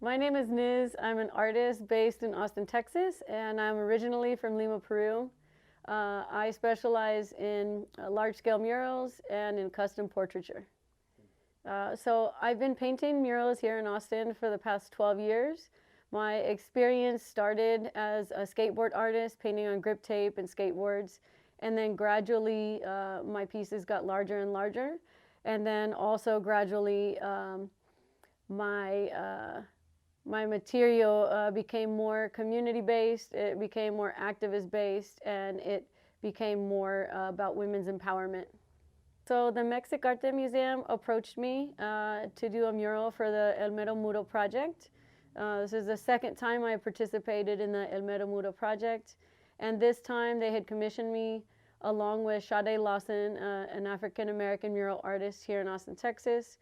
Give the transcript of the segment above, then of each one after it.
My name is Niz. I'm an artist based in Austin, Texas, and I'm originally from Lima, Peru. I specialize in large-scale murals and in custom portraiture. So I've been painting murals here in Austin for the past 12 years. My experience started as a skateboard artist, painting on grip tape and skateboards, and then gradually my pieces got larger and larger, and then also gradually my my material became more community-based, it became more activist-based, and it became more about women's empowerment. So the Mexic-Arte Museum approached me to do a mural for the El Mero Mural project. This is the second time I participated in the El Mero Mural project, and this time they had commissioned me along with Sade Lawson, an African-American mural artist here in Austin, Texas,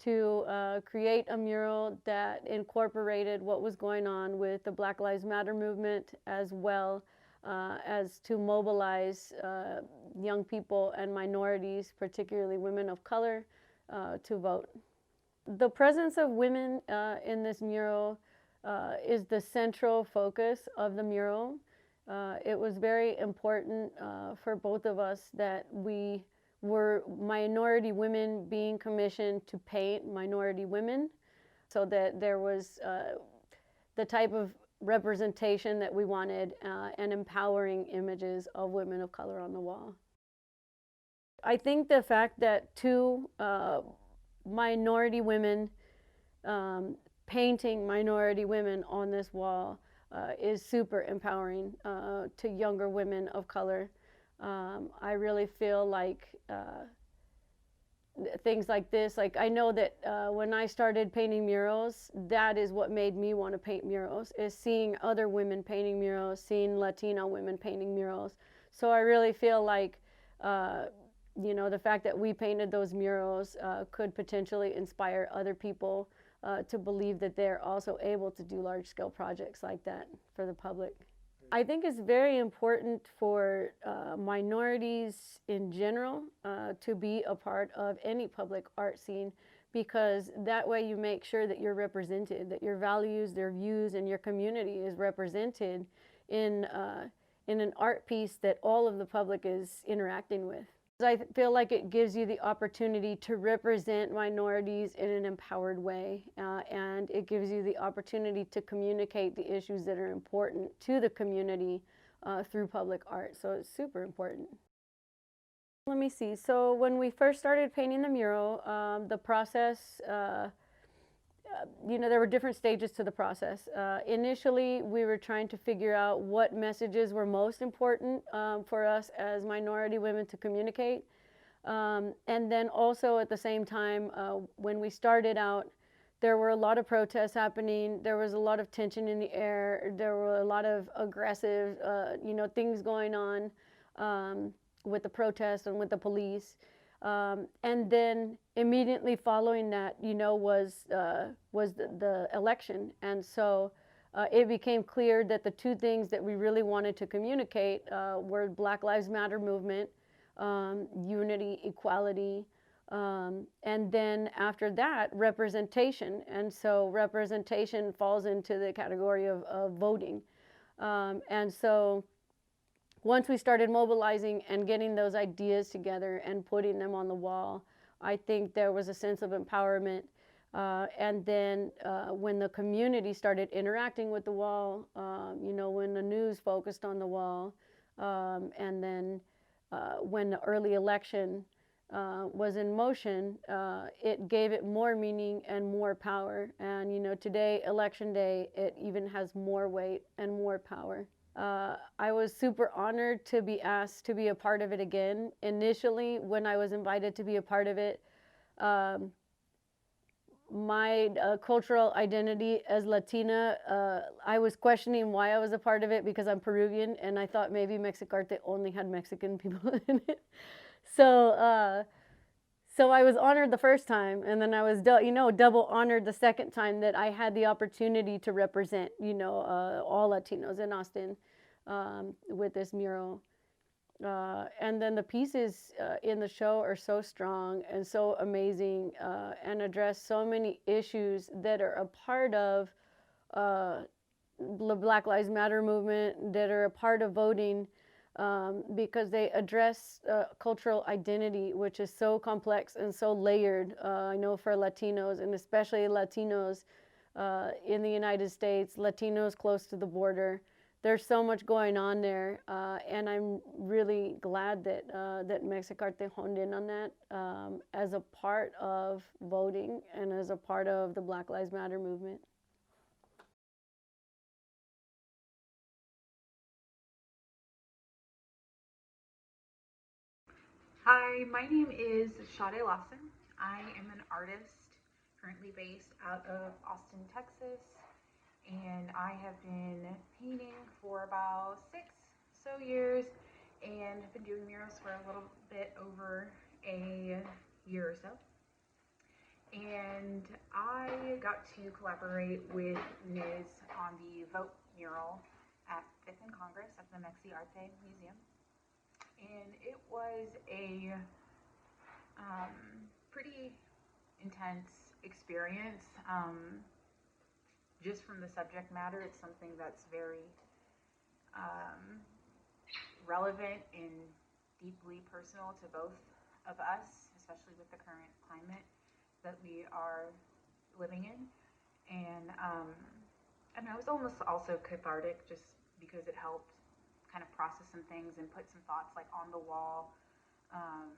to create a mural that incorporated what was going on with the Black Lives Matter movement, as well as to mobilize young people and minorities, particularly women of color, to vote. The presence of women in this mural is the central focus of the mural. It was very important for both of us that we were minority women being commissioned to paint minority women, so that there was the type of representation that we wanted and empowering images of women of color on the wall. I think the fact that two minority women painting minority women on this wall is super empowering to younger women of color. I really feel like things like this, like I know that when I started painting murals, that is what made me want to paint murals, is seeing other women painting murals, seeing Latino women painting murals. So I really feel like you know, the fact that we painted those murals could potentially inspire other people to believe that they're also able to do large-scale projects like that for the public. I think it's very important for minorities in general to be a part of any public art scene, because that way you make sure that you're represented, that your values, their views, and your community is represented in an art piece that all of the public is interacting with. I feel like it gives you the opportunity to represent minorities in an empowered way, and it gives you the opportunity to communicate the issues that are important to the community through public art. So it's super important. Let me see. So when we first started painting the mural, the process, you know, there were different stages to the process. Initially, we were trying to figure out what messages were most important for us as minority women to communicate. And then also at the same time, when we started out, there were a lot of protests happening. There was a lot of tension in the air. There were a lot of aggressive, you know, things going on with the protests and with the police. And then immediately following that, you know, was the election. And so it became clear that the two things that we really wanted to communicate were Black Lives Matter movement, unity, equality, and then after that, representation. And so representation falls into the category of voting. And so once we started mobilizing and getting those ideas together and putting them on the wall, I think there was a sense of empowerment. And then when the community started interacting with the wall, you know, when the news focused on the wall, and then when the early election was in motion, it gave it more meaning and more power. And, you know, today, election day, it even has more weight and more power. I was super honored to be asked to be a part of it again. Initially, when I was invited to be a part of it, my cultural identity as Latina, I was questioning why I was a part of it, because I'm Peruvian, and I thought maybe Mexic-Arte only had Mexican people in it. So, so I was honored the first time, and then I was, you know, double honored the second time that I had the opportunity to represent, you know, all Latinos in Austin with this mural. And then the pieces in the show are so strong and so amazing, and address so many issues that are a part of the Black Lives Matter movement, that are a part of voting, because they address cultural identity, which is so complex and so layered. I know for Latinos, and especially Latinos in the United States, Latinos close to the border, there's so much going on there, and I'm really glad that that Mexic-Arte honed in on that as a part of voting and as a part of the Black Lives Matter movement. Hi, my name is Sade Lawson. I am an artist currently based out of Austin, Texas, and I have been painting for about 6 years and have been doing murals for a little bit over a year or so. And I got to collaborate with Ms. on the Vote mural at 5th and Congress at the Mexic-Arte Museum. And it was a pretty intense experience. Just from the subject matter, it's something that's very um, relevant and deeply personal to both of us, especially with the current climate that we are living in. And I know it was almost also cathartic just because it helped kind of process some things and put some thoughts like on the wall. Um,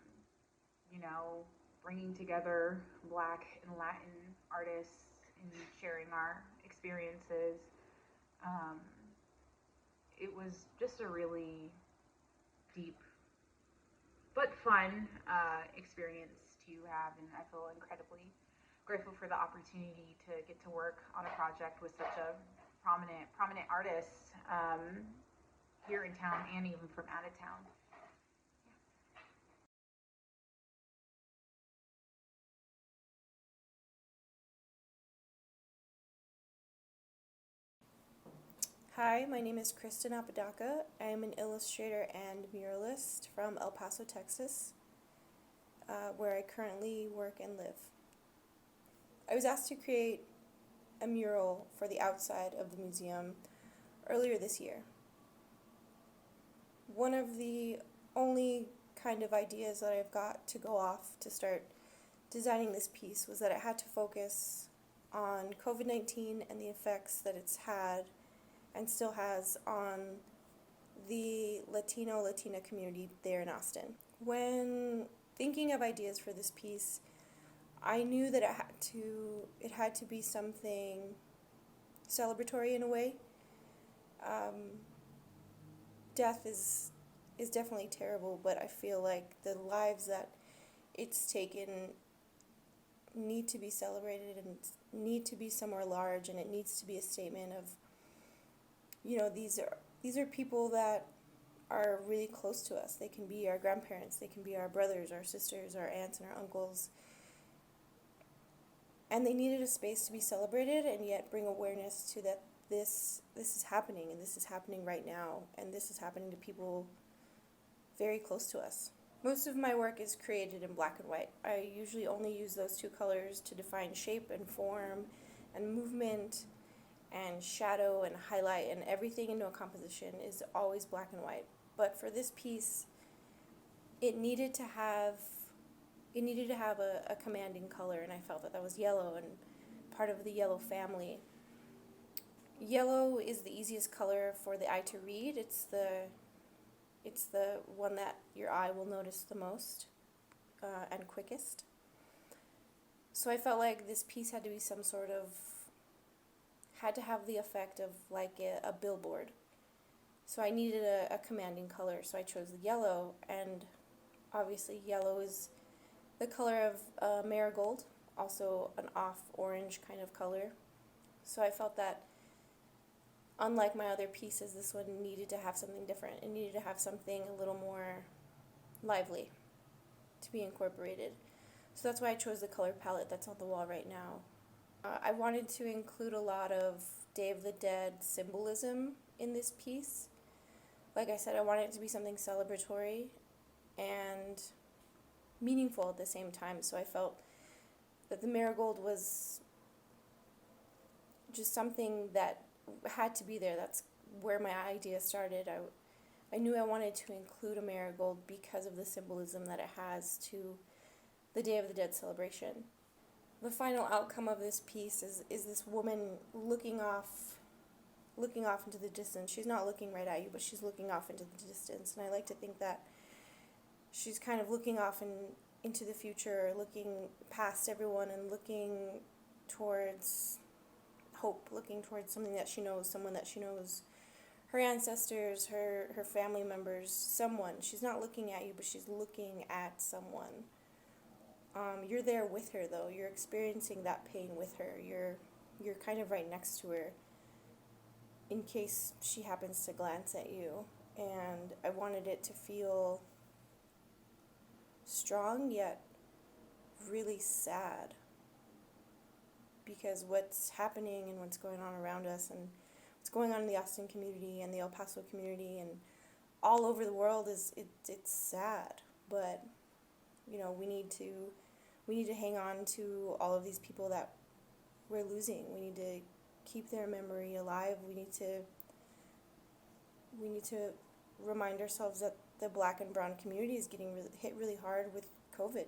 you know, bringing together Black and Latin artists and sharing our experiences. Um, it was just a really deep but fun experience to have, and I feel incredibly grateful for the opportunity to get to work on a project with such a prominent artist here in town and even from out of town. Hi, my name is Kristin Apodaca. I am an illustrator and muralist from El Paso, Texas, where I currently work and live. I was asked to create a mural for the outside of the museum earlier this year. One of the only kind of ideas that I've got to go off to start designing this piece was that it had to focus on COVID-19 and the effects that it's had and still has on the Latina community there in Austin. When thinking of ideas for this piece, I knew that it had to be something celebratory in a way. Death is definitely terrible, but I feel like the lives that it's taken need to be celebrated and need to be somewhere large, and it needs to be a statement of, you know, these are people that are really close to us. They can be our grandparents, they can be our brothers, our sisters, our aunts, and our uncles. And they needed a space to be celebrated and yet bring awareness to that this is happening, and this is happening right now, and this is happening to people very close to us. Most of my work is created in black and white. I usually only use those two colors to define shape and form and movement and shadow and highlight, and everything into a composition is always black and white. But for this piece, it needed to have a commanding color, and I felt that was yellow and part of the yellow family. Yellow is the easiest color for the eye to read. It's the one that your eye will notice the most and quickest. So I felt like this piece had to have the effect of like a billboard. So I needed a commanding color, so I chose the yellow, and obviously yellow is the color of marigold, also an off orange kind of color. So I felt that unlike my other pieces, this one needed to have something different. It needed to have something a little more lively to be incorporated. So that's why I chose the color palette that's on the wall right now. I wanted to include a lot of Day of the Dead symbolism in this piece. Like I said, I wanted it to be something celebratory and meaningful at the same time. So I felt that the marigold was just something that had to be there. That's where my idea started. I knew I wanted to include a marigold because of the symbolism that it has to the Day of the Dead celebration. The final outcome of this piece is this woman looking off into the distance. She's not looking right at you, but she's looking off into the distance. And I like to think that she's kind of looking off into the future, looking past everyone and looking towards hope, looking towards something that she knows, someone that she knows, her ancestors, her family members, someone. She's not looking at you, but she's looking at someone. You're there with her, though. You're experiencing that pain with her. You're kind of right next to her in case she happens to glance at you. And I wanted it to feel strong, yet really sad. Because what's happening and what's going on around us and what's going on in the Austin community and the El Paso community and all over the world it's sad. But we need to hang on to all of these people that we're losing. We need to keep their memory alive. We need to remind ourselves that the Black and brown community is getting hit really hard with COVID.